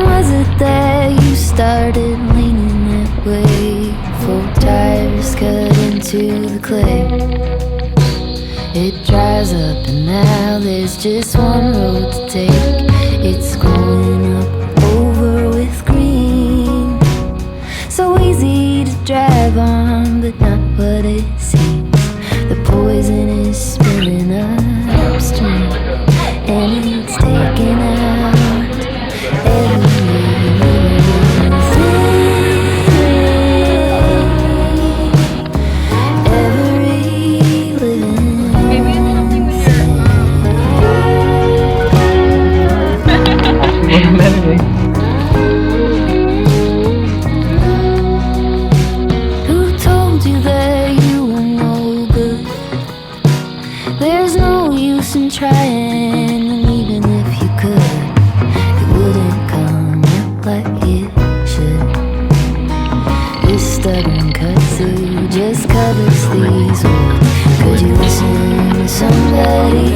was it that you started leaning that way? Four tires cut into the clay. It dries up and now there's just one road to take. It's going up over with green. So easy to drive on, but not what it seems. The poison is spilling upstream, and it's taking out who told you that you were no good? There's no use in trying, and even if you could, it wouldn't come out like it should. This stubborn kudzu just covers these words. Could you listen to somebody